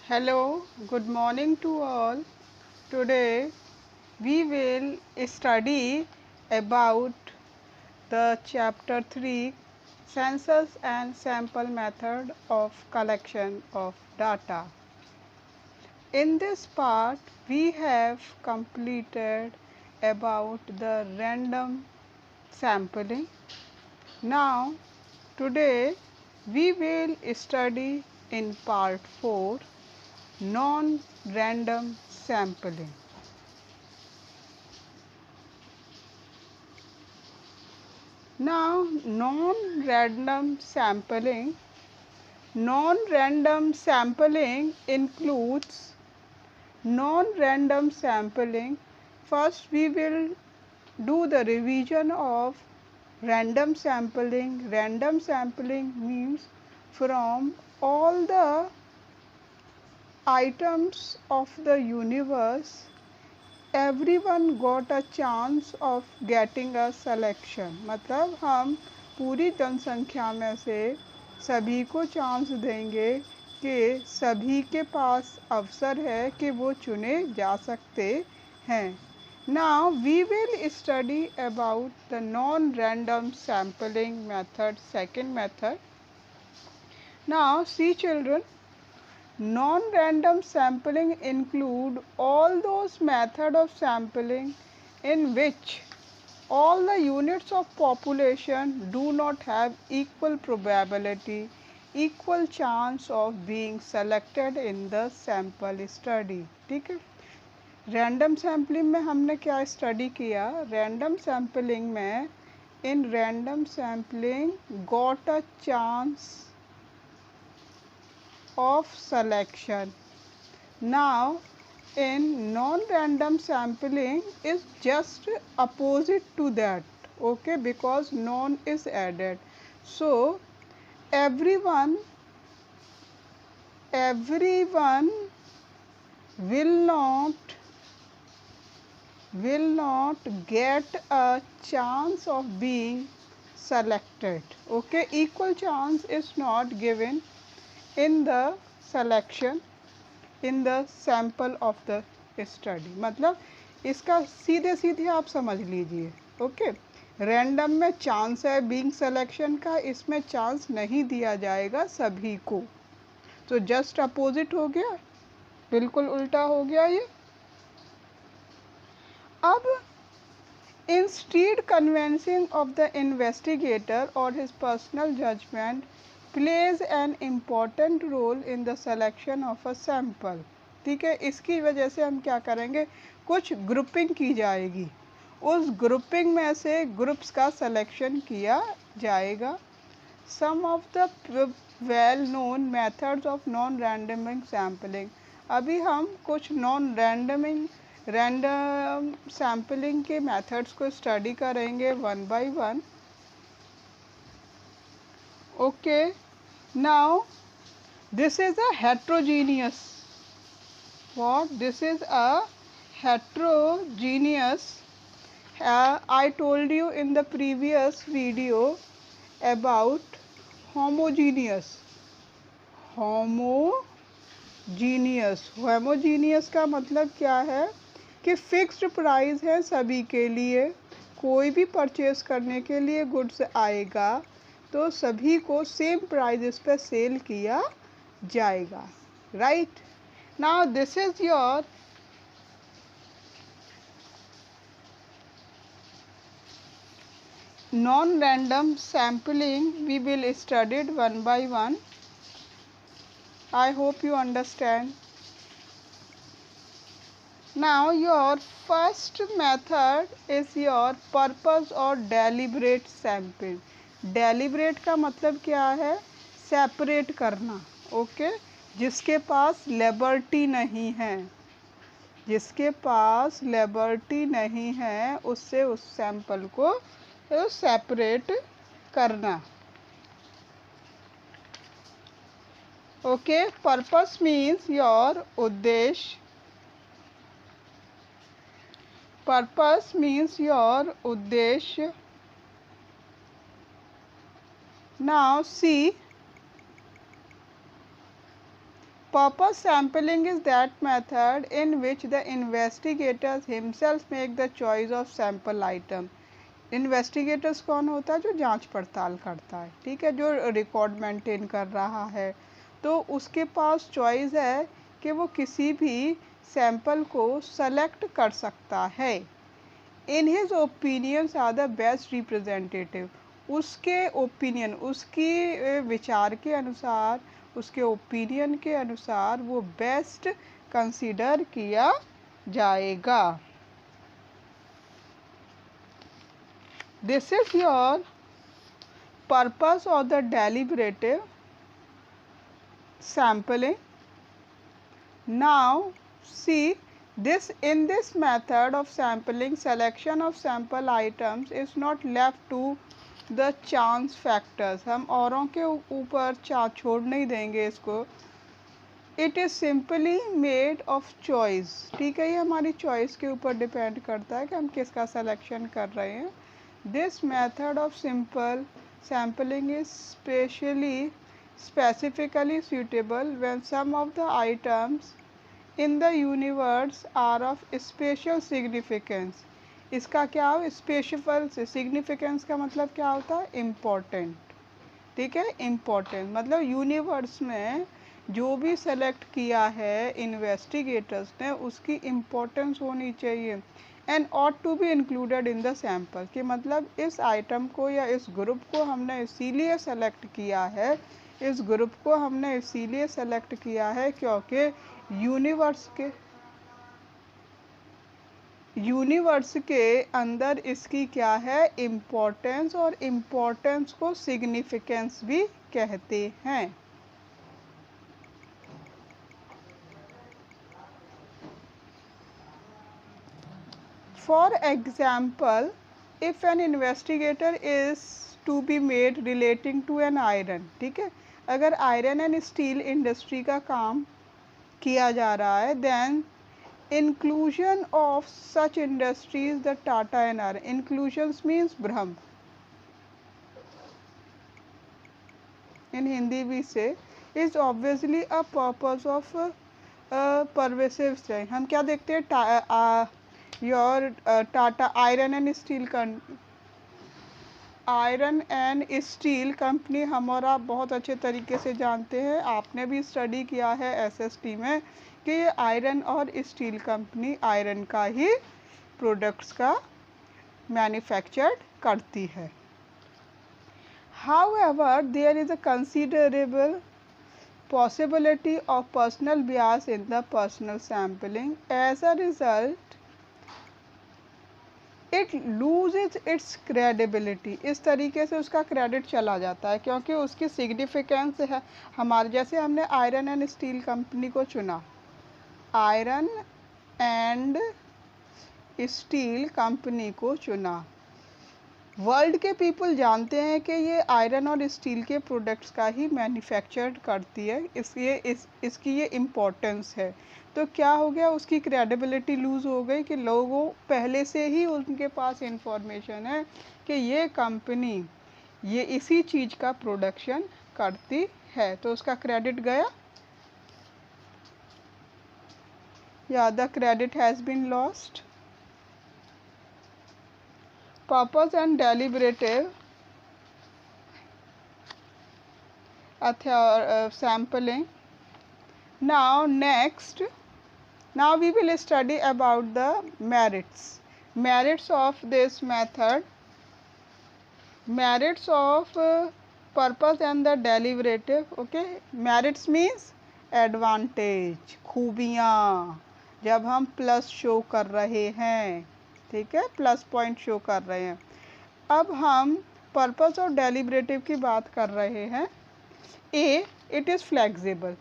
Hello, good morning to all. Today we will study about the chapter 3 census and sample method of collection of data. In this part we have completed about the random sampling. Now today we will study in part 4 non-random sampling. Now, non-random sampling includes non-random sampling. First, we will do the revision of random sampling. Random sampling means from all the items of the universe everyone got a chance of getting a selection. मतलब हम पूरी जनसंख्या में से सभी को chance देंगे कि सभी के पास अवसर है कि वो चुने जा सकते हैं. Now we will study about the non-random sampling method, second method. Now see children, non-random sampling include all those methods of sampling in which all the units of population do not have equal probability, equal chance of being selected in the sample study. ठीक है. Random sampling में हमने क्या study किया? Random sampling में in random sampling got a chance of selection. Now in non-random sampling is just opposite to that, okay, because non is added. So everyone will not get a chance of being selected, okay. Equal chance is not given in the selection in the sample of the study. मतलब इसका सीधे सीधे आप समझ लीजिए, okay. Random में chance है being selection का, इसमें चांस नहीं दिया जाएगा सभी को. तो जस्ट अपोजिट हो गया, बिल्कुल उल्टा हो गया ये. अब instead convincing of the investigator or his personal judgment plays an important role in the selection of a sample. ठीक है, इसकी वजह से हम क्या करेंगे, कुछ ग्रुपिंग की जाएगी, उस ग्रुपिंग में से ग्रुप्स का सिलेक्शन किया जाएगा. Some of the well known methods of non-randoming sampling. अभी हम कुछ रैंडम सैम्पलिंग के मेथड्स को स्टडी करेंगे one by one. Okay. Now this is a heterogeneous, what this is a heterogeneous. I told you in the previous video about homogeneous. Homogeneous का मतलब क्या है कि फिक्स्ड प्राइस है सभी के लिए. कोई भी परचेस करने के लिए गुड्स आएगा तो सभी को सेम प्राइस पे सेल किया जाएगा, right. Now this is your non-random sampling. We will study it one by one. I hope you understand. Now your first method is your purpose or deliberate sampling. Deliberate का मतलब क्या है? Separate करना, okay. जिसके पास liberty नहीं है, जिसके पास liberty नहीं है उससे उस सैंपल को सेपरेट करना, ओके. पर्पस मीन्स योर उद्देश्य. पर्पस मीन्स योर उद्देश्य. Now see, Purpose sampling is that method in which the investigators himself make the choice of sample item. Investigators कौन होता है? जो जांच पड़ताल करता है, ठीक है, जो रिकॉर्ड मेंटेन कर रहा है, तो उसके पास चॉइस है कि वो किसी भी सैंपल को सेलेक्ट कर सकता है। In his opinions are the best representative, उसके ओपिनियन, उसकी विचार के अनुसार, उसके ओपिनियन के अनुसार वो बेस्ट कंसीडर किया जाएगा। This is your purpose of the deliberative sampling. Now see this in this method of sampling, selection of sample items is not left to the chance factors, हम औरों के ऊपर छोड़ नहीं देंगे इसको। It is simply made of choice, ठीक है, ये हमारी चॉइस के ऊपर डिपेंड करता है कि हम किसका सिलेक्शन कर रहे हैं। This method of simple sampling is specifically suitable when some of the items in the universe are of special significance। इसका क्या हो? स्पेशल सिग्निफिकेंस का मतलब क्या होता है? इम्पोर्टेंट, ठीक है, इम्पोर्टेंट मतलब यूनिवर्स में जो भी सेलेक्ट किया है इन्वेस्टिगेटर्स ने उसकी इम्पोर्टेंस होनी चाहिए। And ought to be included in the sample, कि मतलब इस आइटम को या इस ग्रुप को हमने इसीलिए सेलेक्ट किया है, इस ग्रुप को हमने इसीलिए सेलेक्ट किया है क्योंकि यूनिवर्स के अंदर इसकी क्या है? इम्पोर्टेंस, और इम्पोर्टेंस को सिग्निफिकेंस भी कहते हैं। For example, if an investigator is to be made relating to an iron, ठीक है, अगर आयरन एंड स्टील इंडस्ट्री का काम किया जा रहा है, then inclusion of such industries the Tata and R, inclusions means भ्रम, इन हिंदी भी से, is obviously a purpose of pervasive strength. हम क्या देखते हैं? Your Tata iron and steel company हमारा बहुत अच्छे तरीके से जानते हैं, आपने भी स्टडी किया है एसएसटी में, कि ये आयरन और स्टील कंपनी आयरन का ही प्रोडक्ट्स का मैन्युफैक्चर्ड करती है। However, there is a considerable possibility of personal bias in the personal sampling. As a result, it loses its credibility. इस तरीके से उसका क्रेडिट चला जाता है क्योंकि उसकी सिग्निफिकेंस है। हमारे जैसे हमने आयरन एंड स्टील कंपनी को चुना, आयरन एंड स्टील कंपनी को चुना, वर्ल्ड के पीपल जानते हैं कि ये आयरन और स्टील के प्रोडक्ट्स का ही मैन्युफैक्चर करती है, इसलिए इसकी ये इम्पोर्टेंस है। तो क्या हो गया? उसकी क्रेडिबिलिटी लूज़ हो गई कि लोगों पहले से ही उनके पास इंफॉर्मेशन है कि ये कंपनी ये इसी चीज़ का प्रोडक्शन करती है, तो उसका क्रेडिट गया, या the credit has been lost. Purpose and deliberative sampling. Now we will study about the merits of this method, merits of purpose and the deliberative. Okay, merits means advantage, खूबियाँ, जब हम plus show कर रहे हैं, ठीक है, plus point show कर रहे हैं। अब हम पर्पस और डेलिब्रेटिव की बात कर रहे हैं। A, it is flexible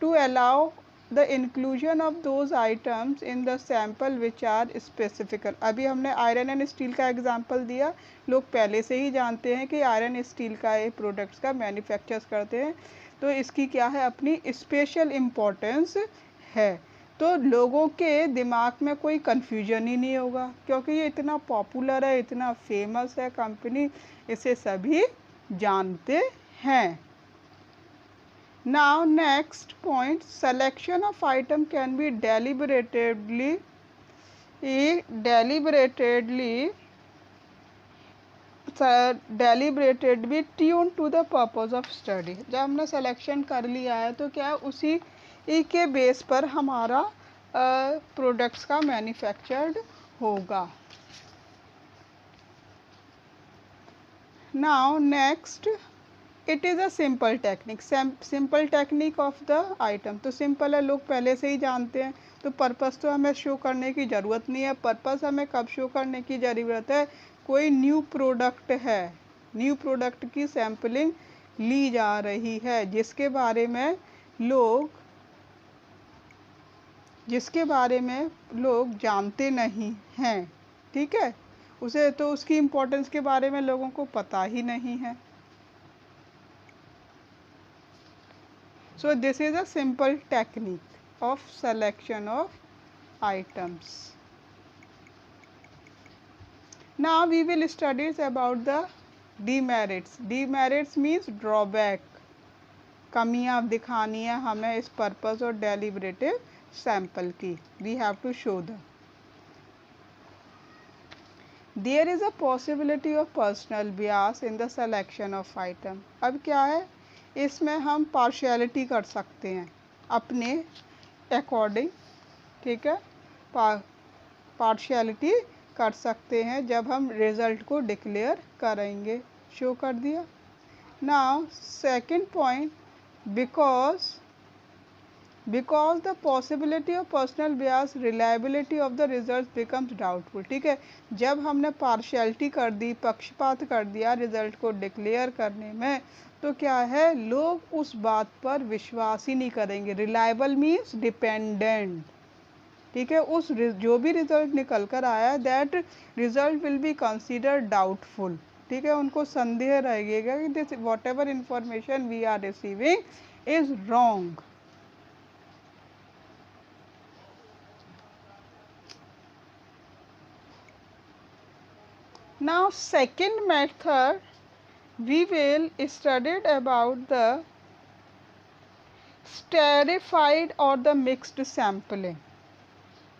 to allow the inclusion of those items in the sample which are specifical. अभी हमने आयरन एंड स्टील का एग्जांपल दिया, लोग पहले से ही जानते हैं कि आयरन स्टील का ये प्रोडक्ट्स का मैन्युफैक्चर्स करते हैं, तो इसकी क्या है? अपनी स्पेशल इम्पोर्टेंस है, तो लोगों के दिमाग में कोई कन्फ्यूजन ही नहीं होगा क्योंकि ये इतना पॉपुलर है, इतना फेमस है कंपनी, इसे सभी जानते हैं। Now next point, selection of item can be deliberately be tuned to the purpose of study. जब हमने सिलेक्शन कर लिया है तो क्या उसी के बेस पर हमारा प्रोडक्ट्स का मैन्युफैक्चर्ड होगा. Now next, it is a simple technique. Simple technique of the item. तो सिंपल है, लोग पहले से ही जानते हैं, तो पर्पस तो हमें शो करने की ज़रूरत नहीं है. पर्पस हमें कब शो करने की ज़रूरत है, कोई न्यू प्रोडक्ट है, न्यू प्रोडक्ट की सैम्पलिंग ली जा रही है जिसके बारे में लोग जानते नहीं हैं. ठीक है, उसे तो उसकी इम्पोर्टेंस के बारे में लोगों को पता ही नहीं है. So this is a simple technique of selection of items. Now we will study about the demerits. Demerits means drawback. कमियां दिखानी है हमें इस पर्पस और deliberative sample की. We have to show the. There is a possibility of personal bias in the selection of item. अब क्या है, इसमें हम पार्शियलिटी कर सकते हैं अपने अकॉर्डिंग. ठीक है, पार्शियलिटी कर सकते हैं जब हम रिज़ल्ट को डिक्लेयर करेंगे. शो कर दिया. Now second point, because the possibility of personal bias, reliability of the results becomes doubtful. ठीक है, जब हमने पार्शियलिटी कर दी, पक्षपात कर दिया रिजल्ट को डिक्लेयर करने में, तो क्या है, लोग उस बात पर विश्वास ही नहीं करेंगे. Reliable means dependent. ठीक है, उस जो भी रिजल्ट निकल कर आया, that result will be consider doubtful. ठीक है, उनको संदेह रहेगा कि this whatever information we are receiving is wrong. Now second method, we will study about the stratified or the mixed sampling.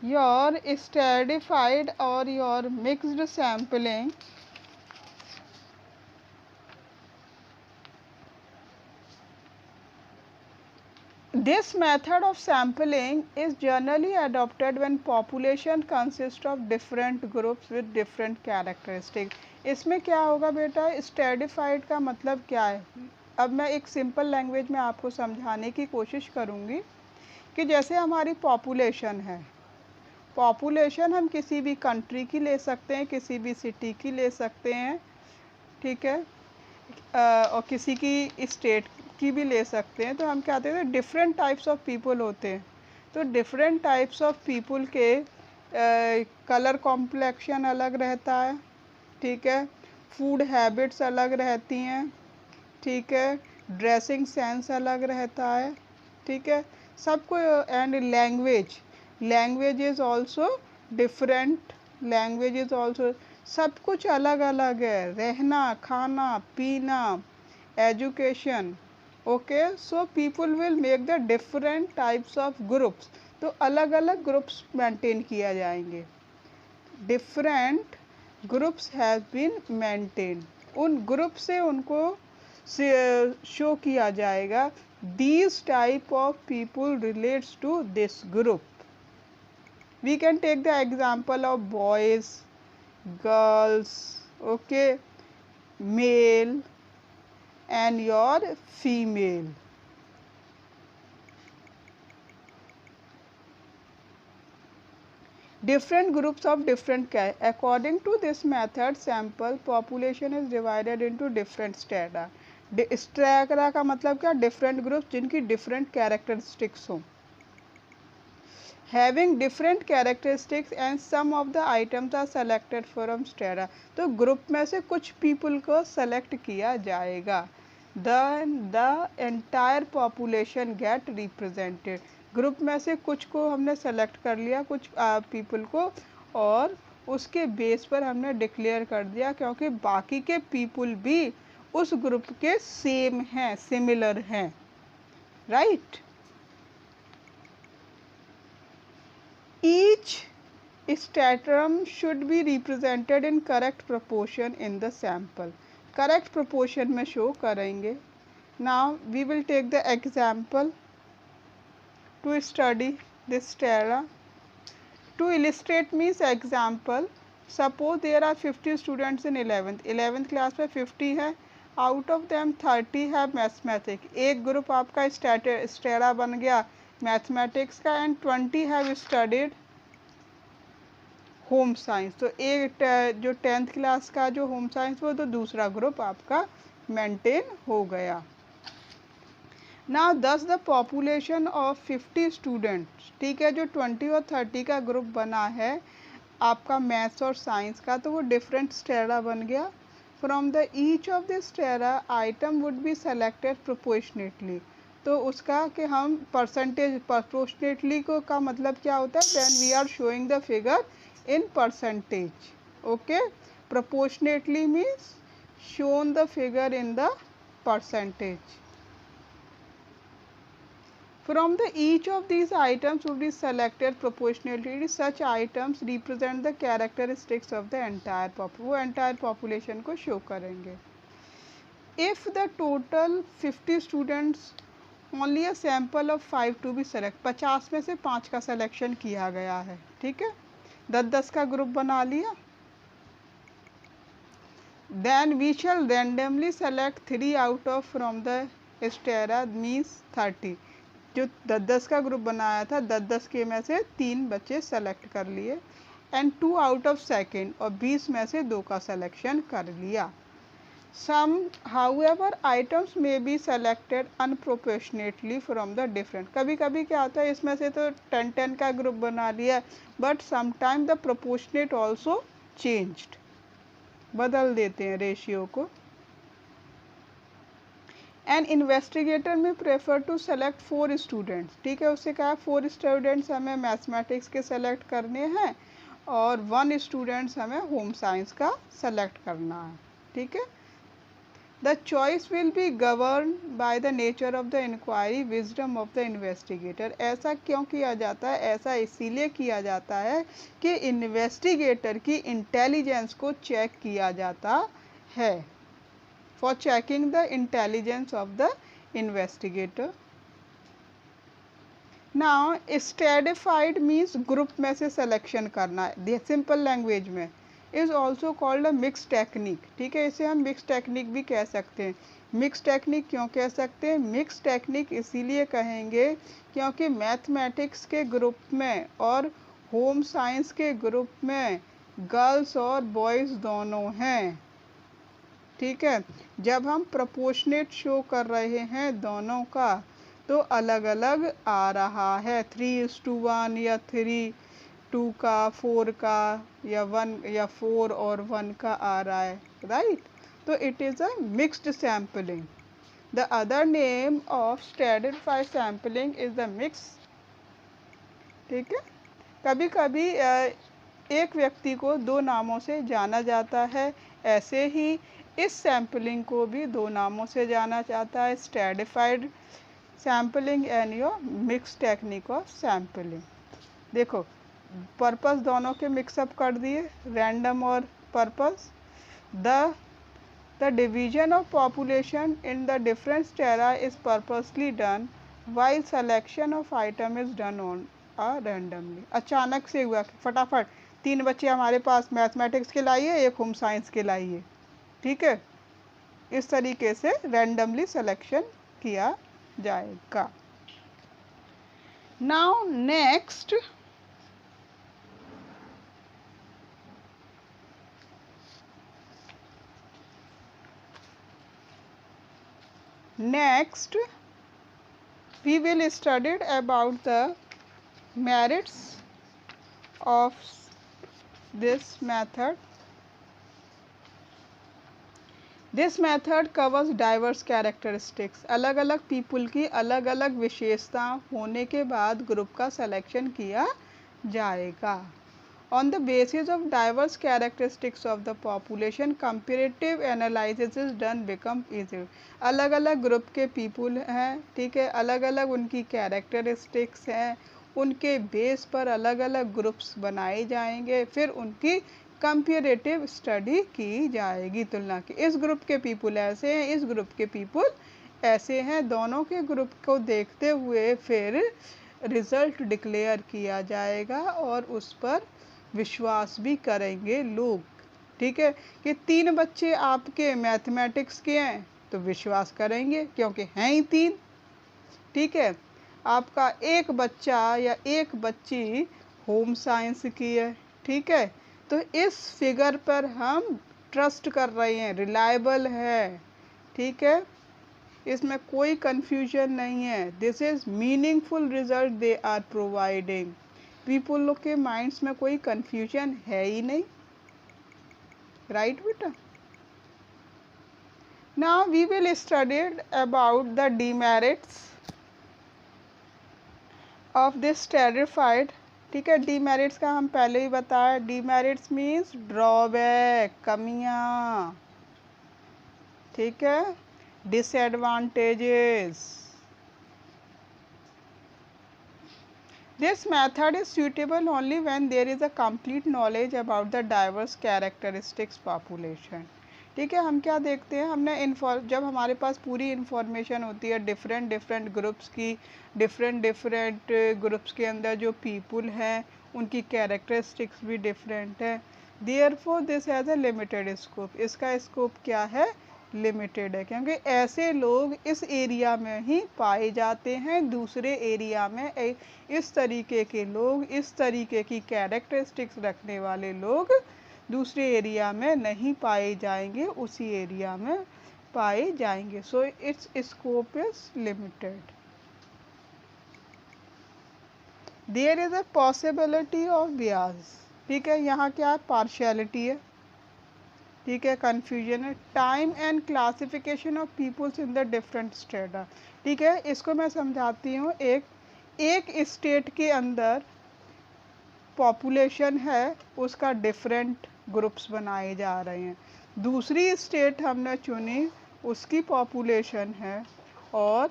Your stratified or your mixed sampling this method of sampling is generally adopted when population consists of different groups with different characteristics. इसमें क्या होगा बेटा, stratified का मतलब क्या है. अब मैं एक सिंपल लैंग्वेज में आपको समझाने की कोशिश करूँगी कि जैसे हमारी पॉपुलेशन है, पॉपुलेशन हम किसी भी कंट्री की ले सकते हैं, किसी भी सिटी की ले सकते हैं. ठीक है, और किसी की स्टेट की भी ले सकते हैं. तो हम क्या कहते हैं, डिफरेंट टाइप्स ऑफ पीपल होते हैं. तो डिफरेंट टाइप्स ऑफ पीपल के कलर कॉम्प्लेक्शन अलग रहता है. ठीक है, फूड हैबिट्स अलग रहती हैं. ठीक है, ड्रेसिंग सेंस अलग रहता है. ठीक है, सबको. And language is also different. Language is also, सब कुछ अलग अलग है. रहना, खाना, पीना, education. Okay, so people will make the different types of groups. तो अलग अलग ग्रुप्स मेंटेन किया जाएंगे. Different groups have been maintain. उन ग्रुप से उनको शो किया जाएगा. These type of people relates to this group. We can take the example of boys, girls, okay, male and your female. Different groups of different according to this method, sample population is divided into different strata. strata का मतलब क्या, different groups जिनकी different characteristics हो. Having different characteristics and some of the items are selected from strata. तो group में से कुछ people को सेलेक्ट किया जाएगा. Then the entire population get represented. Group में से कुछ को हमने सेलेक्ट कर लिया, कुछ पीपल को, और उसके बेस पर हमने डिक्लेयर कर दिया क्योंकि बाकी के पीपल भी उस ग्रुप के सेम हैं, सिमिलर हैं. right? Each stratum should be represented in correct proportion in the sample. Correct proportion में show करेंगे. Now we will take the example to study this stera. To illustrate means example, suppose there are 50 students in 11th class में 50 है, out of them 30 है mathematics. एक group आपका स्टेरा बन गया mathematics का and 20 have studied home science. तो एक जो 10th क्लास का जो होम साइंस वो तो दूसरा ग्रुप आपका मेंटेन हो गया. नाउ दस द पॉपुलेशन ऑफ 50 स्टूडेंट्स, ठीक है, जो 20 और 30 का ग्रुप बना है आपका मैथ्स और साइंस का, तो वो डिफरेंट स्टेरा बन गया. From the each of the strata item would be selected proportionately. तो उसका कि हम परसेंटेज प्रोपोर्शनेटली को का मतलब क्या होता है, then we are showing the figure in percentage. Okay, proportionately means shown the figure in the percentage. From the each of these items would be selected proportionately. Such items represent the characteristics of the entire population. वो entire population को show करेंगे. If the total 50 students, only a sample of 5 to be select. 50 में से 5 का selection किया गया है, ठीक है. 10-10 का ग्रुप बना लिया. Then we shall randomly select 3 out of from the strata means 30. जो 10-10 का ग्रुप बनाया था 10-10 के में से 3 बच्चे सेलेक्ट कर लिए एंड 2 आउट ऑफ सेकेंड और 20 में से 2 का सिलेक्शन कर लिया. Some, however, items may be selected unproportionately from the different. कभी कभी क्या होता है इसमें से तो 10-10 का ग्रुप बना लिया but sometime the proportionate also changed. बदल देते हैं रेशियो को. An investigator may prefer to select 4 students. ठीक है, उससे कहा 4 students हमें मैथमेटिक्स के सेलेक्ट करने हैं और 1 students हमें होम साइंस का सेलेक्ट करना है, ठीक है. The choice will be governed by the nature of the inquiry, wisdom of the investigator. ऐसा क्यों किया जाता है, ऐसा इसीलिए किया जाता है कि इन्वेस्टिगेटर की इंटेलिजेंस को चेक किया जाता है. For checking the intelligence of the investigator. Now stratified means group में से सिलेक्शन करना है. सिंपल लैंग्वेज में is also called a mix technique. ठीक है, इसे हम मिक्स टेक्निक भी कह सकते हैं. मिक्स टेक्निक क्यों कह सकते हैं, मिक्स टेक्निक इसीलिए कहेंगे क्योंकि मैथमेटिक्स के ग्रुप में और होम साइंस के ग्रुप में गर्ल्स और बॉयज़ दोनों हैं. ठीक है, जब हम प्रोपोर्शनेट शो कर रहे हैं दोनों का तो अलग अलग आ रहा है. 3:1 या 3:2 का, 4 का या 1 या 4 और 1 का आ रहा है, राइट. तो it is a mixed sampling. The other name of stratified sampling is the mix. ठीक है, कभी कभी एक व्यक्ति को 2 नामों से जाना जाता है, ऐसे ही इस सैम्पलिंग को भी 2 नामों से जाना जाता है, stratified sampling and your mix technique of sampling. देखो पर्पस दोनों के मिक्सअप कर दिए, रैंडम और purpose. The division of population in the different strata is purposely done while selection of item is done on randomly. अचानक से हुआ फटाफट 3 बच्चे हमारे पास मैथमेटिक्स के लाइए, 1 होम साइंस के लाइए. ठीक है, इस तरीके से रैंडमली सिलेक्शन किया जाएगा. Now next we will study about the merits of this method. This method covers diverse characteristics. अलग अलग पीपल की अलग अलग विशेषता होने के बाद ग्रुप का सिलेक्शन किया जाएगा. On the basis of diverse characteristics of the population, comparative analysis is done become easy. अलग अलग ग्रुप के पीपुल हैं, ठीक है, अलग अलग उनकी कैरेक्टरिस्टिक्स हैं, उनके बेस पर अलग अलग ग्रुप्स बनाए जाएंगे, फिर उनकी कंपेरेटिव स्टडी की जाएगी, तुलना की। इस ग्रुप के पीपुल ऐसे हैं, इस ग्रुप के पीपुल ऐसे हैं, दोनों के ग्रुप को देखते हुए फिर रिजल्ट डिक्लेयर किया जाएगा और उस पर विश्वास भी करेंगे लोग, ठीक है। कि 3 बच्चे आपके मैथमेटिक्स के हैं तो विश्वास करेंगे क्योंकि हैं ही 3, ठीक है। आपका एक बच्चा या एक बच्ची होम साइंस की है, ठीक है, तो इस फिगर पर हम ट्रस्ट कर रहे हैं, रिलायबल है, ठीक है, इसमें कोई कंफ्यूजन नहीं है। This is meaningful result they are providing. People लोग के माइंड्स में कोई कंफ्यूजन है ही नहीं, राइट बेटा। Now we will study about the demerits of this stratified, ठीक है। डीमेरिट्स का हम पहले ही बताया, डीमेरिट्स मीन्स ड्रॉबैक, कमियां, ठीक है, disadvantages. This method is suitable only when there is a complete knowledge about the diverse characteristics population, ठीक है। हम क्या देखते हैं, हमने जब हमारे पास पूरी इंफॉर्मेशन होती है डिफरेंट डिफरेंट ग्रुप्स की, डिफरेंट ग्रुप्स के अंदर जो पीपुल हैं उनकी कैरेक्टरिस्टिक्स भी डिफरेंट है, therefore this has a limited scope. इसका स्कोप क्या है, लिमिटेड है, क्योंकि ऐसे लोग इस एरिया में ही पाए जाते हैं, दूसरे एरिया में इस तरीके के लोग, इस तरीके की कैरेक्टरिस्टिक्स रखने वाले लोग दूसरे एरिया में नहीं पाए जाएंगे, उसी एरिया में पाए जाएंगे। So it's scope is limited. There is a possibility of bias, ठीक है, यहाँ क्या है, पार्शियलिटी है, ठीक है, कन्फ्यूजन है। Time and classification of peoples in the different state, ठीक है, इसको मैं समझाती हूँ। एक स्टेट के अंदर पॉपुलेशन है, उसका डिफरेंट ग्रुप्स बनाए जा रहे हैं। दूसरी स्टेट हमने चुनी, उसकी पॉपुलेशन है और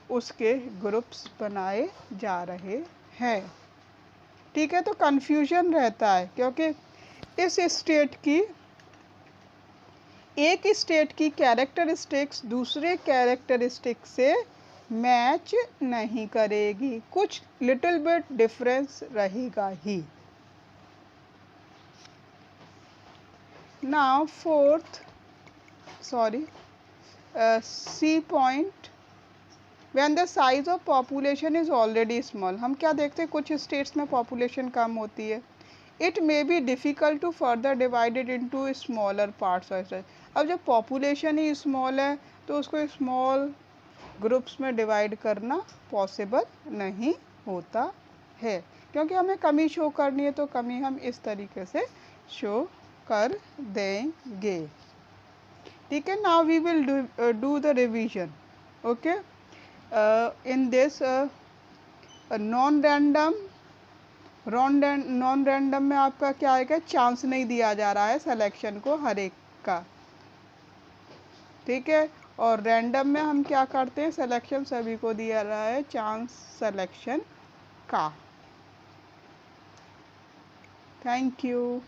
उसके ग्रुप्स बनाए जा रहे हैं, ठीक है। तो कन्फ्यूजन रहता है क्योंकि इस स्टेट की, एक स्टेट की कैरेक्टरिस्टिक्स दूसरे कैरेक्टरिस्टिक से मैच नहीं करेगी, कुछ लिटिल बिट डिफरेंस रहेगा ही। Now C point, when the size of population is already small. हम क्या देखते हैं, कुछ स्टेट्स में पॉपुलेशन कम होती है, it may be difficult to further divided into smaller parts. अब जब पॉपुलेशन ही स्मॉल है तो उसको स्मॉल ग्रुप्स में डिवाइड करना पॉसिबल नहीं होता है, क्योंकि हमें कमी शो करनी है तो कमी हम इस तरीके से शो कर देंगे, ठीक है। Now we will do the revision, okay. In this non random में आपका क्या आएगा, चांस नहीं दिया जा रहा है सिलेक्शन को हर एक का, ठीक है। और रैंडम में हम क्या करते हैं, सिलेक्शन सभी को दिया रहा है, चांस सिलेक्शन का। Thank you.